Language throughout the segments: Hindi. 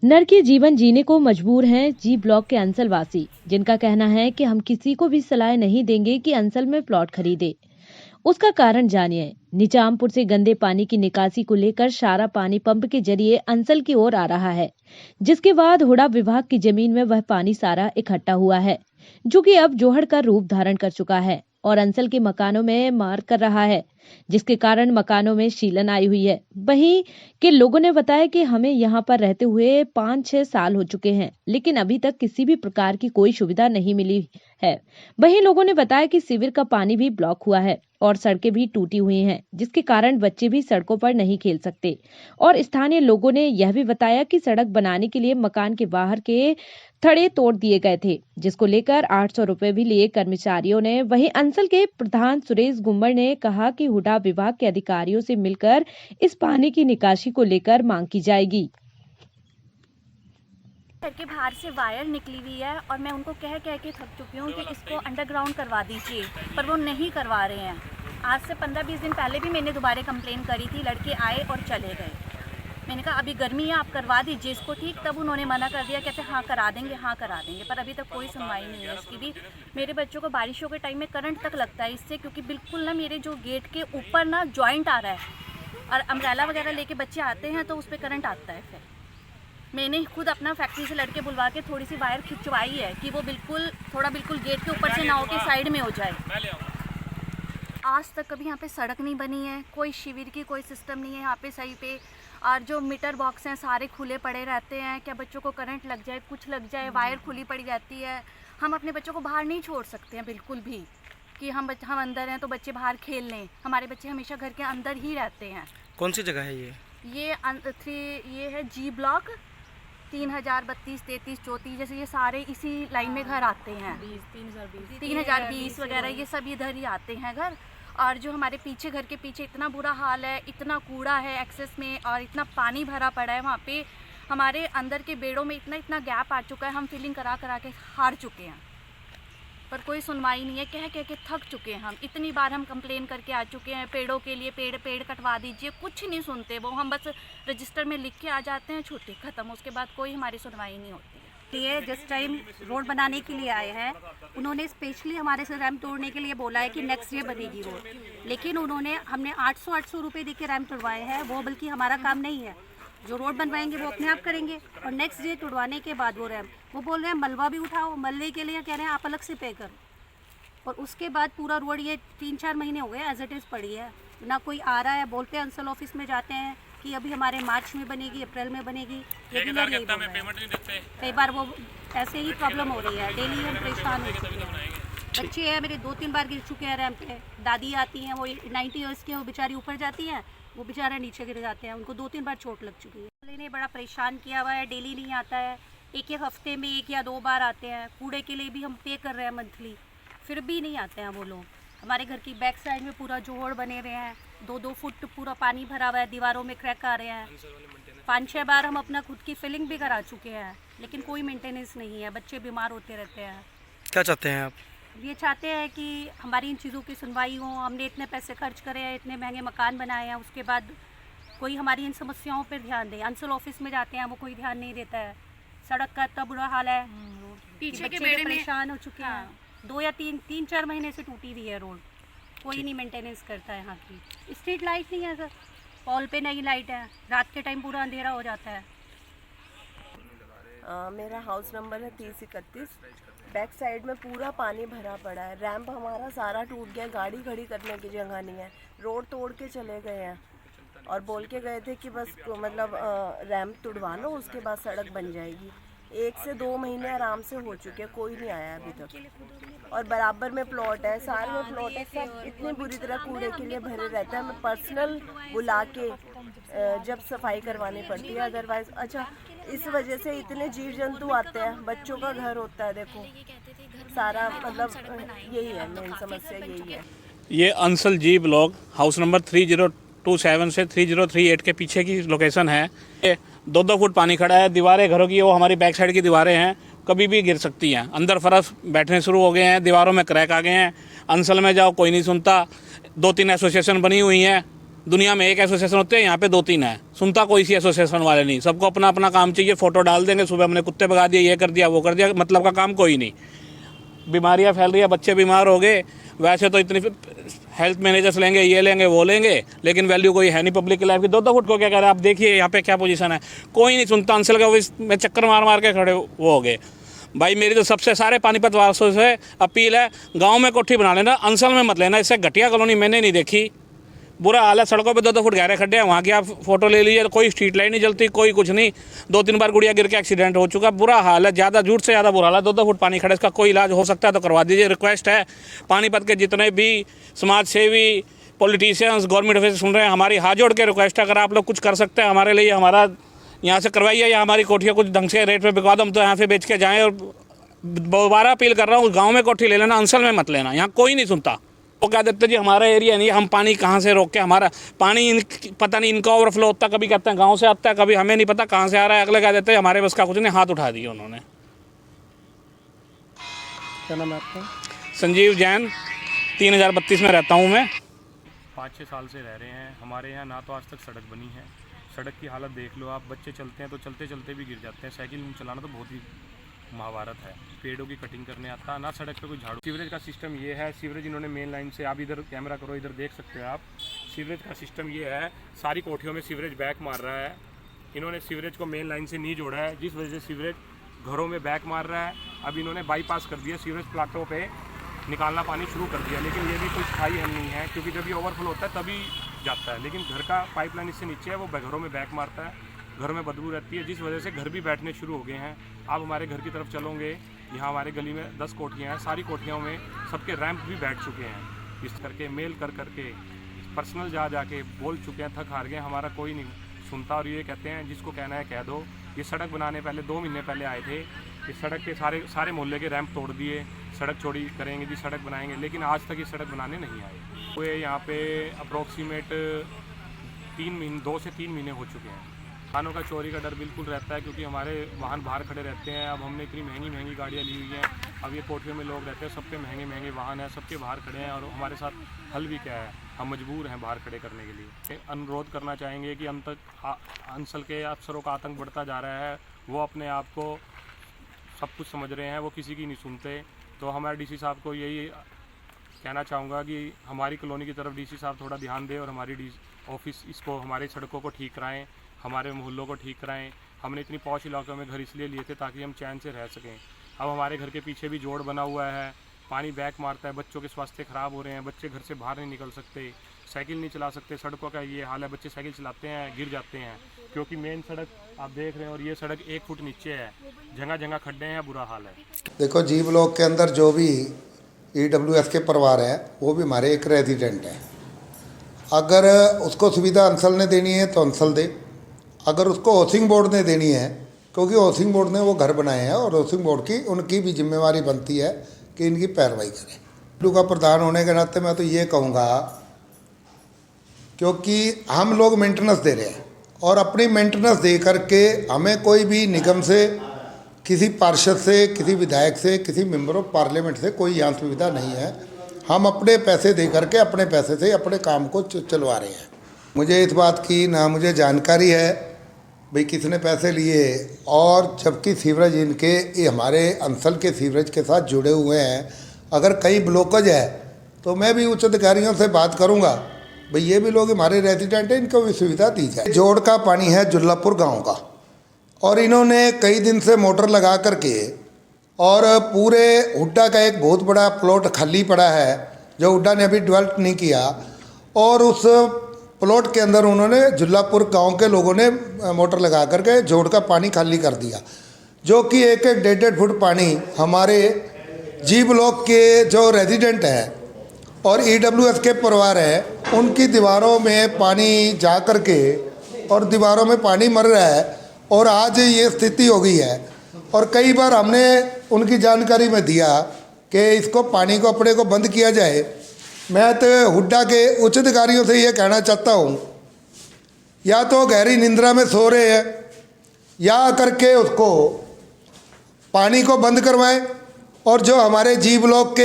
नरकीय जीवन जीने को मजबूर हैं जी ब्लॉक के अंसल वासी, जिनका कहना है कि हम किसी को भी सलाह नहीं देंगे कि अंसल में प्लॉट खरीदे। उसका कारण जानिए। निजामपुर से गंदे पानी की निकासी को लेकर सारा पानी पंप के जरिए अंसल की ओर आ रहा है, जिसके बाद हुडा विभाग की जमीन में वह पानी सारा इकट्ठा हुआ है, जो कि अब जोहड़ का रूप धारण कर चुका है और अंसल के मकानों में मार कर रहा है, जिसके कारण मकानों में शीलन आई हुई है। वहीं के लोगों ने बताया कि हमें यहाँ पर रहते हुए 5-6 साल हो चुके हैं, लेकिन अभी तक किसी भी प्रकार की कोई सुविधा नहीं मिली है। वहीं लोगों ने बताया कि सीवर का पानी भी ब्लॉक हुआ है और सड़कें भी टूटी हुई हैं, जिसके कारण बच्चे भी सड़कों पर नहीं खेल सकते। और स्थानीय लोगों ने यह भी बताया कि सड़क बनाने के लिए मकान के बाहर के थड़े तोड़ दिए गए थे, जिसको लेकर 800 रुपए भी लिए कर्मचारियों ने। वहीं अंसल के प्रधान सुरेश गुम्मर ने कहा कि हुडा विभाग के अधिकारियों से मिलकर इस पानी की निकासी को लेकर मांग की जाएगी। घर के बाहर से वायर निकली हुई है और मैं उनको कह के थक चुकी हूँ कि इसको अंडरग्राउंड करवा दीजिए, पर वो नहीं करवा रहे हैं। आज से 15-20 दिन पहले भी मैंने दोबारा कंप्लेन करी थी, लड़के आए और चले गए। मैंने कहा अभी गर्मी है, आप करवा दीजिए इसको ठीक, तब उन्होंने मना कर दिया, कहते हाँ करा देंगे, हाँ करा देंगे, पर अभी तक कोई सुनवाई नहीं है इसकी भी। मेरे बच्चों को बारिशों के टाइम में करंट तक लगता है इससे, क्योंकि बिल्कुल ना मेरे जो गेट के ऊपर ना जॉइंट आ रहा है और अम्ब्रेला वगैरह लेके बच्चे आते हैं तो उस पर करंट आता है। फिर मैंने खुद अपना फैक्ट्री से लड़के बुलवा के थोड़ी सी वायर खिंचवाई है कि वो बिल्कुल गेट के ऊपर से ना हो के साइड में हो जाए। आज तक कभी यहाँ पे सड़क नहीं बनी है, कोई शिविर की कोई सिस्टम नहीं है यहाँ पे सही पे, और जो मीटर बॉक्स हैं सारे खुले पड़े रहते हैं। क्या बच्चों को करंट लग जाए, कुछ लग जाए, वायर खुली पड़ी रहती है। हम अपने बच्चों को बाहर नहीं छोड़ सकते हैं बिल्कुल भी कि हम अंदर हैं तो बच्चे बाहर खेल लें। हमारे बच्चे हमेशा घर के अंदर ही रहते हैं। कौन सी जगह है ये? ये है जी ब्लॉक 3000, 32, 33, 34, जैसे ये सारे इसी लाइन में घर आते हैं। 3020 वगैरह ये सब इधर ही आते हैं घर। और जो हमारे पीछे घर के पीछे इतना बुरा हाल है, इतना कूड़ा है एक्सेस में और इतना पानी भरा पड़ा है, वहाँ पे हमारे अंदर के बेड़ों में इतना गैप आ चुका है। हम फीलिंग करा के हार चुके हैं, पर कोई सुनवाई नहीं है। कह के थक चुके हैं हम। इतनी बार हम कंप्लेन करके आ चुके हैं, पेड़ों के लिए पेड़ कटवा दीजिए, कुछ नहीं सुनते वो। हम बस रजिस्टर में लिख के आ जाते हैं, छुट्टी खत्म, उसके बाद कोई हमारी सुनवाई नहीं होती है। ये जिस टाइम रोड बनाने के लिए आए हैं, उन्होंने स्पेशली हमारे से रैम्प तोड़ने के लिए बोला है कि नेक्स्ट डे बनेगी रोड, लेकिन हमने 800 रुपये दे के रैम्प तोड़वाए हैं। वो बल्कि हमारा काम नहीं है, जो रोड बनवाएंगे वो अपने आप करेंगे। और नेक्स्ट डे तोड़वाने के बाद वो बोल रहे हैं मलबा भी उठाओ, मलबे के लिए कह रहे हैं आप अलग से पे करो। और उसके बाद पूरा रोड ये 3-4 महीने हो गए एज इट इज़ पड़ी है, ना कोई आ रहा है। बोलते हैं अंसल ऑफिस में जाते हैं कि अभी हमारे मार्च में बनेगी, अप्रैल में बनेगी, लेकिन कई बार वो ऐसे ही प्रॉब्लम हो रही है। डेली हम परेशान हो चुके हैं। बच्चे हैं मेरे 2-3 बार गिर चुके हैं रैम्प पे। दादी आती हैं, वो 90 ईयर्स के, वो बेचारी ऊपर जाती हैं, वो बेचारे नीचे गिर जाते हैं, उनको 2-3 बार चोट लग चुकी है। इन्हें बड़ा परेशान किया हुआ है, डेली नहीं आता है, एक हफ्ते में 1 या 2 बार आते हैं। कूड़े के लिए भी हम पे कर रहे हैं मंथली, फिर भी नहीं आते हैं वो लोग। हमारे घर की बैक साइड में पूरा जोड़ बने हुए हैं, 2-2 फुट पूरा पानी भरा हुआ है, दीवारों में क्रैक आ रहे हैं। 5-6 बार हम अपना खुद की फिलिंग भी करा चुके हैं, लेकिन कोई मेंटेनेंस नहीं है, बच्चे बीमार होते रहते हैं। क्या चाहते हैं आप? ये चाहते हैं कि हमारी इन चीज़ों की सुनवाई हो। हमने इतने पैसे खर्च करे हैं, इतने महंगे मकान बनाए हैं, उसके बाद कोई हमारी इन समस्याओं पर ध्यान दे। अंसल ऑफिस में जाते हैं, वो कोई ध्यान नहीं देता है। सड़क का इतना बुरा हाल है, पीछे के बेड़े परेशान हो चुके हैं। 2 या 3-4 महीने से टूटी हुई है रोड, कोई नहीं मेंटेनेंस करता है यहाँ की। स्ट्रीट लाइट नहीं है सर, पॉल पे नई लाइट है, रात के टाइम पूरा अंधेरा हो जाता है। मेरा हाउस नंबर है 3031। बैक साइड में पूरा पानी भरा पड़ा है, रैंप हमारा सारा टूट गया, गाड़ी खड़ी करने की जगह नहीं है। रोड तोड़ के चले गए हैं और बोल के गए थे कि बस मतलब रैंप तुड़वा लो, उसके बाद सड़क बन जाएगी। 1 से 2 महीने आराम से हो चुके हैं, कोई नहीं आया अभी तक। और बराबर में प्लॉट है, सारे में प्लॉट है, सब इतनी बुरी तरह कूड़े के लिए भरे रहते हैं। हमें पर्सनल बुला के जब सफाई करवानी पड़ती है, अदरवाइज अच्छा इस वजह से इतने जीव जंतु आते हैं। बच्चों का घर होता है, देखो सारा मतलब यही है, मेन समस्या यही है। ये अंसल जी ब्लॉक हाउस नंबर 3027 से 3038 के पीछे की लोकेशन है। ये 2-2 फुट पानी खड़ा है, दीवारें घरों की वो हमारी बैक साइड की दीवारें हैं, कभी भी गिर सकती हैं। अंदर फर्श बैठने शुरू हो गए हैं, दीवारों में क्रैक आ गए हैं। अंसल में जाओ कोई नहीं सुनता। 2-3 एसोसिएशन बनी हुई हैं, दुनिया में एक एसोसिएशन होते हैं, यहाँ पे 2-3 है, सुनता कोई सी एसोसिएशन वाले नहीं, सबको अपना अपना काम चाहिए, फोटो डाल देंगे, सुबह हमने कुत्ते भगा दिए, ये कर दिया वो कर दिया, मतलब का काम कोई नहीं। बीमारियाँ फैल रही है, बच्चे बीमार हो गए, वैसे तो इतनी हेल्थ मैनेजर्स लेंगे, ये लेंगे वो लेंगे, लेकिन वैल्यू कोई है नहीं पब्लिक की लाइफ की। 2-2 फुट को क्या कह रहे हैं आप, देखिए यहाँ पे क्या पोजीशन है, कोई नहीं सुनता। अंसल का ऑफिस में चक्कर मार मार के खड़े वो हो गए। भाई मेरी तो सबसे सारे पानीपत वासियों से अपील है, गांव में कोठी बना लेना, अंसल में मत लेना, इससे घटिया कॉलोनी मैंने नहीं देखी। बुरा हाल है, सड़कों पे 2-2 फुट गहरे खड्डे हैं, वहाँ की आप फोटो ले लीजिए, कोई स्ट्रीट लाइट नहीं जलती, कोई कुछ नहीं। 2-3 बार गुड़िया गिर के एक्सीडेंट हो चुका, बुरा हाल है, ज़्यादा झूठ से ज़्यादा बुरा हाल है। 2-2 फुट पानी खड़े, इसका कोई इलाज हो सकता है तो करवा दीजिए। रिक्वेस्ट है पानीपत के जितने भी समाज सेवी, पॉलिटिशियंस, गवर्नमेंट ऑफिस सुन रहे हैं, हमारी हाथ जोड़ के रिक्वेस्ट है, अगर आप लोग कुछ कर सकते हैं हमारे लिए, हमारा यहाँ से करवाइए, या हमारी कोठियाँ कुछ ढंग से रेट में बिकवा दो, हम तो यहाँ से बेच के जाएँ। और दोबारा अपील कर रहा हूँ, गाँव में कोठी ले लेना, अंसल में मत लेना, यहाँ कोई नहीं सुनता। वो कह देते जी हमारा एरिया नहीं, हम पानी कहाँ से रोक के, हमारा पानी पता नहीं इनका ओवरफ्लो होता, कभी कहते हैं गांव से आता है, कभी हमें नहीं पता कहाँ से आ रहा है, अगले कह देते हैं हमारे बस का कुछ नहीं, हाथ उठा दिए उन्होंने। क्या नाम है आपका? संजीव जैन, 3032 में रहता हूँ मैं। 5-6 साल से रह रहे हैं। हमारे यहाँ ना तो आज तक सड़क बनी है, सड़क की हालत देख लो आप, बच्चे चलते हैं तो चलते चलते भी गिर जाते हैं, साइकिल चलाना तो बहुत ही महाभारत है। पेड़ों की कटिंग करने आता, ना सड़क पे कोई झाड़ू। सीवरेज का सिस्टम ये है, सीवरेज इन्होंने मेन लाइन से, आप इधर कैमरा करो, इधर देख सकते हो आप, सीवरेज का सिस्टम ये है, सारी कोठियों में सीवरेज बैक मार रहा है। इन्होंने सीवरेज को मेन लाइन से नहीं जोड़ा है, जिस वजह से सीवरेज घरों में बैक मार रहा है। अब इन्होंने बाईपास कर दिया, सीवरेज प्लाटों पे निकालना पानी शुरू कर दिया, लेकिन ये भी कोई स्थायी हल नहीं है, क्योंकि जब ये ओवरफ्लो होता है तभी जाता है, लेकिन घर का पाइपलाइन इससे नीचे है, वो घरों में बैक मारता है, घर में बदबू रहती है, जिस वजह से घर भी बैठने शुरू हो गए हैं। आप हमारे घर की तरफ चलोगे, यहाँ हमारे गली में 10 कोठियाँ हैं, सारी कोठियों में सबके रैंप भी बैठ चुके हैं। इस करके मेल कर करके पर्सनल जा जाके बोल चुके हैं, थक हार गए, हमारा कोई नहीं सुनता। और ये कहते हैं जिसको कहना है कह दो। ये सड़क बनाने पहले 2 महीने पहले आए थे, इस सड़क के सारे मोहल्ले के रैंप तोड़ दिए, सड़क चौड़ी करेंगे जी, सड़क बनाएंगे, लेकिन आज तक ये सड़क बनाने नहीं आए। तो ये यहाँ पे अप्रोक्सीमेट 2 से 3 महीने हो चुके हैं। वाहनों का चोरी का डर बिल्कुल रहता है, क्योंकि हमारे वाहन बाहर खड़े रहते हैं। अब हमने इतनी महंगी महंगी गाड़ियाँ ली हुई हैं, अब ये कोठियों में लोग रहते हैं, सबके महंगे महंगे वाहन हैं, सबके बाहर खड़े हैं, और हमारे साथ हल भी क्या है, हम मजबूर हैं बाहर खड़े करने के लिए। अनुरोध करना चाहेंगे कि अंचल के अफसरों का आतंक बढ़ता जा रहा है, वो अपने आप को सब कुछ समझ रहे हैं, वो किसी की नहीं सुनते। तो हमारे डीसी साहब को यही कहना चाहूँगा कि हमारी कॉलोनी की तरफ डीसी साहब थोड़ा ध्यान दें, और हमारी ऑफिस इसको, हमारी सड़कों को ठीक कराएं, हमारे मोहल्लों को ठीक कराएं। हमने इतनी पॉश इलाकों में घर इसलिए लिए थे ताकि हम चैन से रह सकें। अब हमारे घर के पीछे भी जोड़ बना हुआ है, पानी बैक मारता है, बच्चों के स्वास्थ्य ख़राब हो रहे हैं, बच्चे घर से बाहर नहीं निकल सकते, साइकिल नहीं चला सकते, सड़कों का ये हाल है, बच्चे साइकिल चलाते हैं गिर जाते हैं, क्योंकि मेन सड़क आप देख रहे हैं, और ये सड़क 1 फुट नीचे है, जगह जगह खड्डे हैं, बुरा हाल है। देखो, जी ब्लॉक के अंदर जो भी EWS के परिवार है, वो भी हमारे एक रेजिडेंट है। अगर उसको सुविधा अंसल ने देनी है तो अंसल दे, अगर उसको हाउसिंग बोर्ड ने देनी है, क्योंकि हाउसिंग बोर्ड ने वो घर बनाए हैं, और हाउसिंग बोर्ड की उनकी भी जिम्मेवारी बनती है कि इनकी पैरवाई करें। डब्ल्यू का प्रधान होने के नाते मैं तो ये कहूँगा, क्योंकि हम लोग मेंटेनेंस दे रहे हैं, और अपनी मेंटेनेंस दे करके हमें कोई भी निगम से, किसी पार्षद से, किसी विधायक से, किसी मेंबर ऑफ पार्लियामेंट से कोई यहाँ सुविधा नहीं है। हम अपने पैसे दे करके, अपने पैसे से अपने काम को चलवा रहे हैं। मुझे इस बात की ना मुझे जानकारी है भाई किसने पैसे लिए, और जबकि सीवरेज इनके, ये हमारे अंचल के सीवरेज के साथ जुड़े हुए हैं। अगर कहीं ब्लॉकेज है तो मैं भी उच्च अधिकारियों से बात करूंगा, भाई ये भी लोग हमारे रेजिडेंट हैं, इनको भी सुविधा दी जाए। जोड़ का पानी है जुल्लापुर गांव का, और इन्होंने कई दिन से मोटर लगा करके, और पूरे हुड्डा का एक बहुत बड़ा प्लॉट खाली पड़ा है जो हुड्डा ने अभी डेवलप नहीं किया, और उस प्लॉट के अंदर उन्होंने जुल्लापुर गांव के लोगों ने मोटर लगा करके जोड़ का पानी खाली कर दिया, जो कि 1-1, 1.5 फुट पानी हमारे जी ब्लॉक के जो रेजिडेंट हैं और EWS के परिवार हैं, उनकी दीवारों में पानी जा कर के, और दीवारों में पानी मर रहा है, और आज ये स्थिति हो गई है। और कई बार हमने उनकी जानकारी में दिया कि इसको पानी को अपने को बंद किया जाए। मैं तो हुड्डा के उच्च अधिकारियों से ये कहना चाहता हूँ, या तो गहरी निंद्रा में सो रहे हैं, या करके उसको पानी को बंद करवाएं, और जो हमारे जी ब्लॉक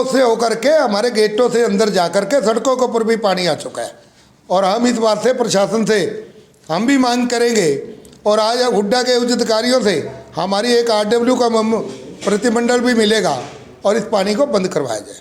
से होकर के हमारे गेटों से अंदर जा कर के सड़कों के ऊपर भी पानी आ चुका है। और हम इस बात से प्रशासन से हम भी मांग करेंगे और आज हुड्डा के उच्च अधिकारियों से हमारी एक RW का प्रतिमंडल भी मिलेगा और इस पानी को बंद करवाया जाए।